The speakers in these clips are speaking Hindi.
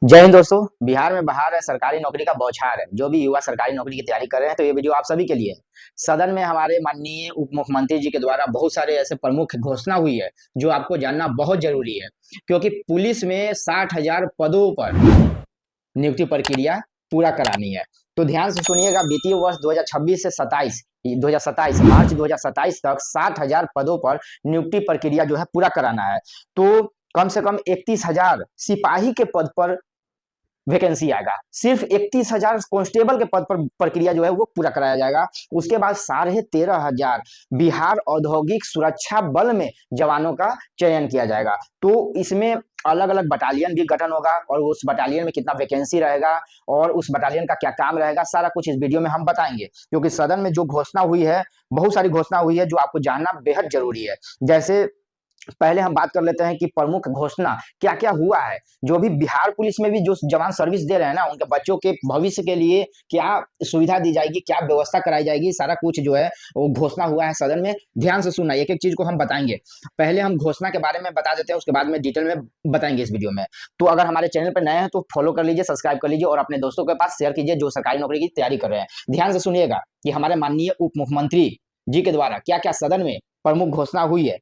जय हिंद दोस्तों। बिहार में बहार है, सरकारी नौकरी का बौछार है। जो भी युवा सरकारी नौकरी की तैयारी कर रहे हैं तो ये वीडियो आप सभी के लिए है। सदन में हमारे माननीय उप मुख्यमंत्री जी के द्वारा बहुत सारे ऐसे प्रमुख घोषणा हुई है जो आपको जानना बहुत जरूरी है, क्योंकि पुलिस में 60,000 पदों पर नियुक्ति प्रक्रिया पूरा करानी है। तो ध्यान से सुनिएगा, वित्तीय वर्ष 2026 से 2027 मार्च 2027 तक 60,000 पदों पर नियुक्ति प्रक्रिया जो है पूरा कराना है। तो कम से कम 31,000 सिपाही के पद पर वैकेंसी आएगा। सिर्फ 31,000 कांस्टेबल के पद पर प्रक्रिया जो है वो पूरा कराया जाएगा। उसके बाद 13,500 बिहार औद्योगिक सुरक्षा बल में जवानों का चयन किया जाएगा। तो इसमें अलग अलग बटालियन भी गठन होगा और उस बटालियन में कितना वैकेंसी रहेगा और उस बटालियन का क्या काम रहेगा, सारा कुछ इस वीडियो में हम बताएंगे। क्योंकि सदन में जो घोषणा हुई है, बहुत सारी घोषणा हुई है जो आपको जानना बेहद जरूरी है। जैसे पहले हम बात कर लेते हैं कि प्रमुख घोषणा क्या क्या हुआ है। जो भी बिहार पुलिस में भी जो जवान सर्विस दे रहे हैं ना, उनके बच्चों के भविष्य के लिए क्या सुविधा दी जाएगी, क्या व्यवस्था कराई जाएगी, सारा कुछ जो है वो घोषणा हुआ है सदन में। ध्यान से सुनना, एक एक चीज को हम बताएंगे। पहले हम घोषणा के बारे में बता देते हैं, उसके बाद में डिटेल में बताएंगे इस वीडियो में। तो अगर हमारे चैनल पर नए हैं तो फॉलो कर लीजिए, सब्सक्राइब कर लीजिए और अपने दोस्तों के पास शेयर कीजिए जो सरकारी नौकरी की तैयारी कर रहे हैं। ध्यान से सुनिएगा कि हमारे माननीय उप मुख्यमंत्री जी के द्वारा क्या क्या सदन में प्रमुख घोषणा हुई है।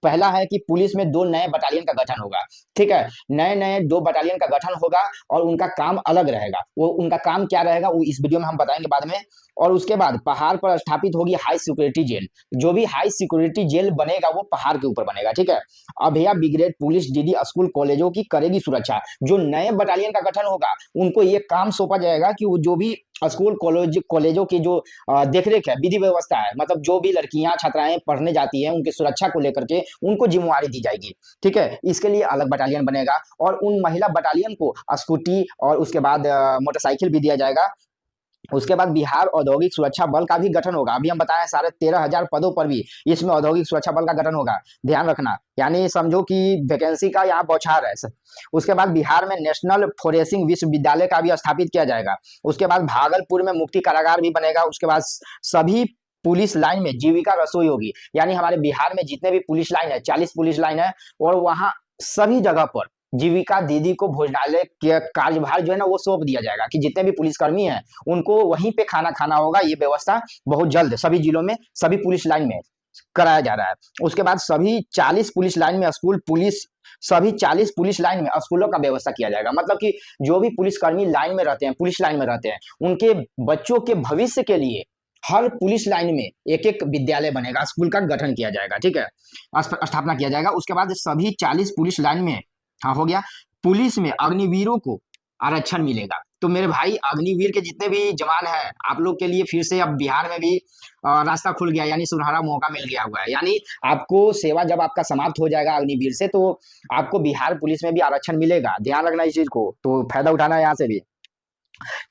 पहला है कि पुलिस में 2 नए बटालियन का गठन होगा। ठीक है, नए नए 2 बटालियन का गठन होगा और उनका काम अलग रहेगा। वो उनका काम क्या रहेगा वो इस वीडियो में हम बताएंगे बाद में। और उसके बाद पहाड़ पर स्थापित होगी हाई सिक्योरिटी जेल। जो भी हाई सिक्योरिटी जेल बनेगा वो पहाड़ के ऊपर बनेगा। ठीक है, अभया ब्रिगेड पुलिस डीडी स्कूल कॉलेजों की करेगी सुरक्षा। जो नए बटालियन का गठन होगा उनको ये काम सौंपा जाएगा कि वो जो भी स्कूल कॉलेजों की जो देखरेख है, विधि व्यवस्था है, मतलब जो भी लड़कियां छात्राएं पढ़ने जाती हैं उनकी सुरक्षा को लेकर के उनको जिम्मेवारी दी जाएगी। ठीक है, इसके लिए अलग बटालियन बनेगा और उन महिला बटालियन को स्कूटी और उसके बाद मोटरसाइकिल भी दिया जाएगा। उसके बाद बिहार औद्योगिक सुरक्षा बल का भी गठन होगा। अभी हम बताएं 13,500 पदों पर भी इसमें औद्योगिक सुरक्षा बल का गठन होगा। ध्यान रखना, यानी समझो कि वैकेंसी का यहाँ बौछार है। उसके बाद बिहार में नेशनल फोरेंसिक विश्वविद्यालय का भी स्थापित किया जाएगा। उसके बाद भागलपुर में मुक्ति कारागार भी बनेगा। उसके बाद सभी पुलिस लाइन में जीविका रसोई होगी। यानी हमारे बिहार में जितने भी पुलिस लाइन है, 40 पुलिस लाइन है, और वहां सभी जगह पर जीविका दीदी को भोजनालय के कार्यभार जो है ना वो सौंप दिया जाएगा कि जितने भी पुलिसकर्मी हैं उनको वहीं पे खाना खाना होगा। ये व्यवस्था बहुत जल्द सभी जिलों में, सभी पुलिस लाइन में कराया जा रहा है। उसके बाद सभी 40 पुलिस लाइन में स्कूल पुलिस सभी 40 पुलिस लाइन में स्कूलों का व्यवस्था किया जाएगा। मतलब कि जो भी पुलिसकर्मी लाइन में रहते हैं, पुलिस लाइन में रहते हैं, उनके बच्चों के भविष्य के लिए हर पुलिस लाइन में एक एक विद्यालय बनेगा, स्कूल का गठन किया जाएगा। ठीक है, स्थापना किया जाएगा। उसके बाद सभी 40 पुलिस लाइन में, हाँ हो गया, पुलिस में अग्निवीरों को आरक्षण मिलेगा। तो मेरे भाई अग्निवीर के जितने भी जवान हैं, आप लोग के लिए फिर से अब बिहार में भी रास्ता खुल गया, यानी सुनहरा मौका मिल गया हुआ है। यानी आपको सेवा जब आपका समाप्त हो जाएगा अग्निवीर से तो आपको बिहार पुलिस में भी आरक्षण मिलेगा। ध्यान रखना इस चीज को, तो फायदा उठाना है यहाँ से भी।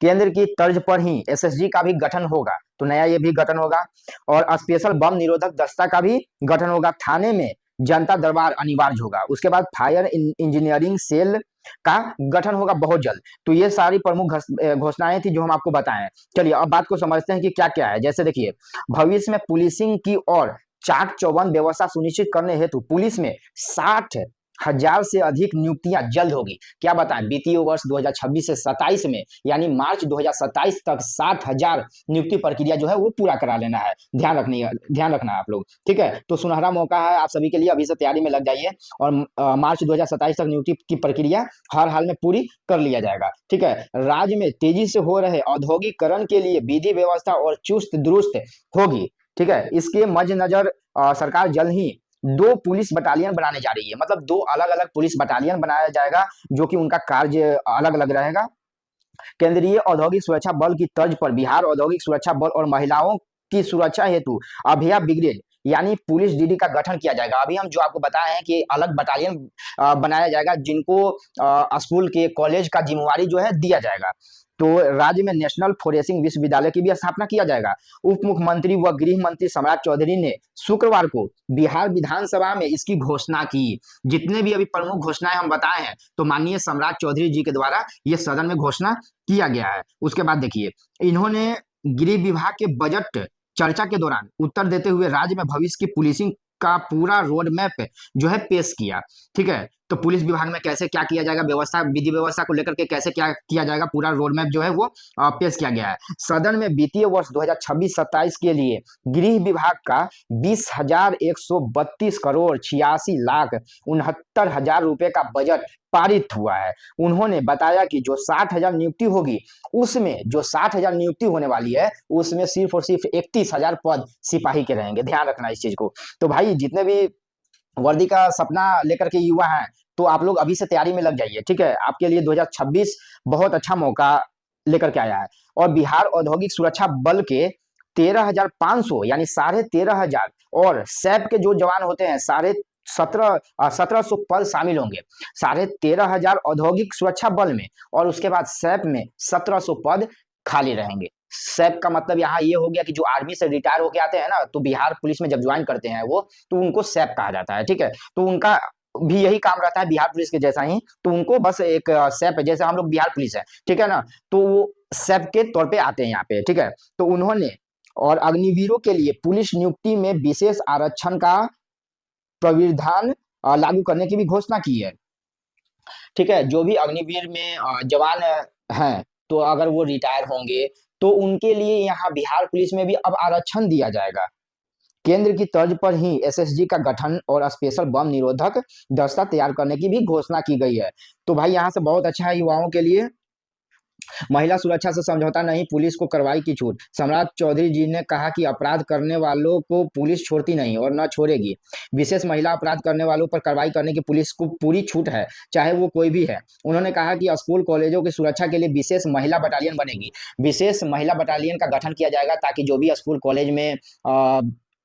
केंद्र की तर्ज पर ही एसएसजी का भी गठन होगा, तो नया ये भी गठन होगा। और स्पेशल बम निरोधक दस्ता का भी गठन होगा। थाने में जनता दरबार अनिवार्य होगा। उसके बाद फायर इंजीनियरिंग सेल का गठन होगा बहुत जल्द। तो ये सारी प्रमुख घोषणाएं थी जो हम आपको बताएं। चलिए अब बात को समझते हैं कि क्या क्या है। जैसे देखिए, भविष्य में पुलिसिंग की और चाक चौबंद व्यवस्था सुनिश्चित करने हेतु पुलिस में 60,000 से अधिक नियुक्तियां जल्द होगी। क्या बताएं, वित्तीय वर्ष 2026 से 27 में यानी मार्च 2027 तक 60,000 नियुक्ति प्रक्रिया जो है वो पूरा करा लेना है। ध्यान रखना है आप लोग। ठीक है, तो सुनहरा मौका है आप सभी के लिए, अभी से तैयारी में लग जाइए और मार्च 2027 तक नियुक्ति की प्रक्रिया हर हाल में पूरी कर लिया जाएगा। ठीक है, राज्य में तेजी से हो रहे औद्योगिकरण के लिए विधि व्यवस्था और चुस्त दुरुस्त होगी। ठीक है, इसके मद्देनजर सरकार जल्द ही 2 पुलिस बटालियन बनाने जा रही है। मतलब 2 अलग अलग पुलिस बटालियन बनाया जाएगा जो कि उनका कार्य अलग अलग रहेगा। केंद्रीय औद्योगिक सुरक्षा बल की तर्ज पर बिहार औद्योगिक सुरक्षा बल और महिलाओं की सुरक्षा हेतु अभया ब्रिगेड यानी पुलिस डीडी का गठन किया जाएगा। अभी हम जो आपको बताए हैं कि अलग बटालियन बनाया जाएगा जिनको स्कूल के कॉलेज का जिम्मेवारी जो है दिया जाएगा। तो राज्य में नेशनल फोरेंसिक विश्वविद्यालय की भी स्थापना किया जाएगा। उप मुख्यमंत्री व गृह मंत्री सम्राट चौधरी ने शुक्रवार को बिहार विधानसभा में इसकी घोषणा की। जितने भी अभी प्रमुख घोषणाएं हम बताए हैं तो माननीय सम्राट चौधरी जी के द्वारा ये सदन में घोषणा किया गया है। उसके बाद देखिए, इन्होंने गृह विभाग के बजट चर्चा के दौरान उत्तर देते हुए राज्य में भविष्य की पुलिसिंग का पूरा रोड मैप जो है पेश किया। ठीक है, तो पुलिस विभाग में कैसे क्या किया जाएगा, व्यवस्था विधि व्यवस्था को लेकर के कैसे क्या किया जाएगा, पूरा रोड मैप जो है वो पेश किया गया है। सदन में वित्तीय वर्ष 2026-27 के लिए गृह विभाग का 20,132 करोड़ 86,69,000 रुपए का बजट पारित हुआ है। उन्होंने बताया कि जो 60,000 नियुक्ति होगी, उसमें जो 60,000 नियुक्ति होने वाली है, उसमें सिर्फ और सिर्फ 31,000 पद सिपाही के रहेंगे। ध्यान रखना इस चीज को। तो भाई जितने भी वर्दी का सपना लेकर के युवा हैं, तो आप लोग अभी से तैयारी में लग जाइए, ठीक है। आपके लिए 2026 बहुत अच्छा मौका लेकर के आया है। और बिहार औद्योगिक सुरक्षा बल के 13,500 यानी 13,500 और सैप के जो जवान होते हैं 1700 पद शामिल होंगे। 13,500 औद्योगिक सुरक्षा बल में, और उसके बाद सैप में 1700 पद खाली रहेंगे। सैप का मतलब यहाँ ये हो गया कि जो आर्मी से रिटायर होके आते हैं ना, तो बिहार पुलिस में जब ज्वाइन करते हैं वो, तो उनको सैप कहा जाता है, ठीक है। तो उनका भी यही काम रहता है बिहार पुलिस के जैसा ही। तो उनको बस एक सैप, जैसे हम लोग बिहार पुलिस है, ठीक है ना, तो वो सैप के तौर पे आते हैं यहाँ पे, ठीक है। तो उन्होंने और अग्निवीरों के लिए पुलिस नियुक्ति में विशेष आरक्षण का प्राविधान लागू करने की भी घोषणा की है, ठीक है। जो भी अग्निवीर में जवान हैं, तो अगर वो रिटायर होंगे तो उनके लिए यहाँ बिहार पुलिस में भी अब आरक्षण दिया जाएगा। केंद्र की तर्ज पर ही एसएसजी का गठन और स्पेशल बम निरोधक दस्ता तैयार करने की भी घोषणा की गई है। तो भाई यहाँ से बहुत अच्छा है युवाओं के लिए। महिला सुरक्षा से समझौता नहीं, पुलिस को कार्रवाई की छूट। सम्राट चौधरी जी ने कहा कि अपराध करने वालों को पुलिस छोड़ती नहीं और न छोड़ेगी। विशेष महिला अपराध करने वालों पर कार्रवाई करने की पुलिस को पूरी छूट है, चाहे वो कोई भी है। उन्होंने कहा कि स्कूल कॉलेजों की सुरक्षा के लिए विशेष महिला बटालियन बनेगी। विशेष महिला बटालियन का गठन किया जाएगा, ताकि जो भी स्कूल कॉलेज में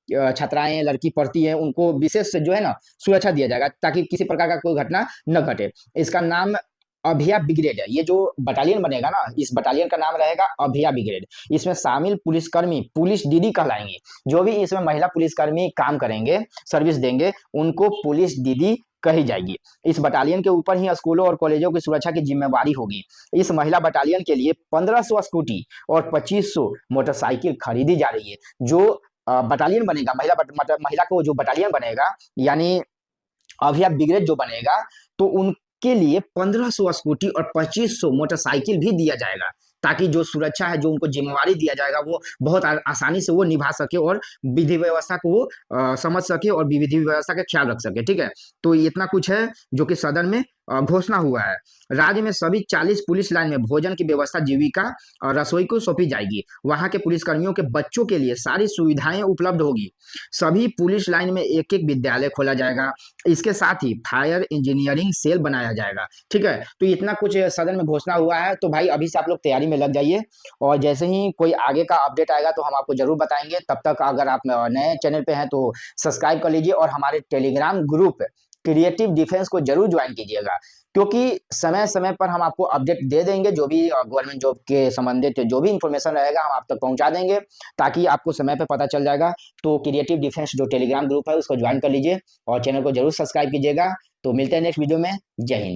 छात्राएं लड़की पढ़ती हैं, उनको विशेष जो है ना सुरक्षा दिया जाएगा, ताकि किसी प्रकार का कोई घटना न घटे। इसका नाम अभया ब्रिगेड है। ये जो बटालियन बनेगा ना, इस बटालियन का नाम रहेगा अभया ब्रिगेड। इसमें शामिल पुलिसकर्मी पुलिस दीदी कहलाएंगे। जो भी इसमें महिला पुलिसकर्मी काम करेंगे, सर्विस देंगे, उनको पुलिस दीदी कही जाएगी। इस बटालियन के ऊपर ही स्कूलों और कॉलेजों की सुरक्षा की जिम्मेवारी होगी। इस महिला बटालियन के लिए 1500 स्कूटी और 2500 मोटरसाइकिल खरीदी जा रही है। जो बटालियन बनेगा, महिला को जो बटालियन बनेगा, यानी अभया ब्रिगेड जो बनेगा, तो उनके लिए 1500 स्कूटी और 2500 मोटरसाइकिल भी दिया जाएगा, ताकि जो सुरक्षा है, जो उनको जिम्मेवारी दिया जाएगा, वो बहुत आसानी से वो निभा सके और विधि व्यवस्था को वो समझ सके और विधि व्यवस्था का ख्याल रख सके, ठीक है। तो इतना कुछ है जो कि सदन में घोषणा हुआ है। राज्य में सभी 40 पुलिस लाइन में भोजन की व्यवस्था जीविका और रसोई को सौंपी जाएगी। वहां के पुलिसकर्मियों के बच्चों के लिए सारी सुविधाएं उपलब्ध होगी। सभी पुलिस लाइन में एक एक विद्यालय खोला जाएगा। इसके साथ ही फायर इंजीनियरिंग सेल बनाया जाएगा, ठीक है। तो इतना कुछ सदन में घोषणा हुआ है। तो भाई अभी से आप लोग तैयारी में लग जाइए, और जैसे ही कोई आगे का अपडेट आएगा तो हम आपको जरूर बताएंगे। तब तक अगर आप नए चैनल पे हैं तो सब्सक्राइब कर लीजिए, और हमारे टेलीग्राम ग्रुप क्रिएटिव डिफेंस को जरूर ज्वाइन कीजिएगा, क्योंकि समय समय पर हम आपको अपडेट दे देंगे। जो भी गवर्नमेंट जॉब के संबंधित जो भी इंफॉर्मेशन रहेगा, हम आप तक पहुंचा देंगे, ताकि आपको समय पर पता चल जाएगा। तो क्रिएटिव डिफेंस जो टेलीग्राम ग्रुप है, उसको ज्वाइन कर लीजिए और चैनल को जरूर सब्सक्राइब कीजिएगा। तो मिलते हैं नेक्स्ट वीडियो में। जय हिंद।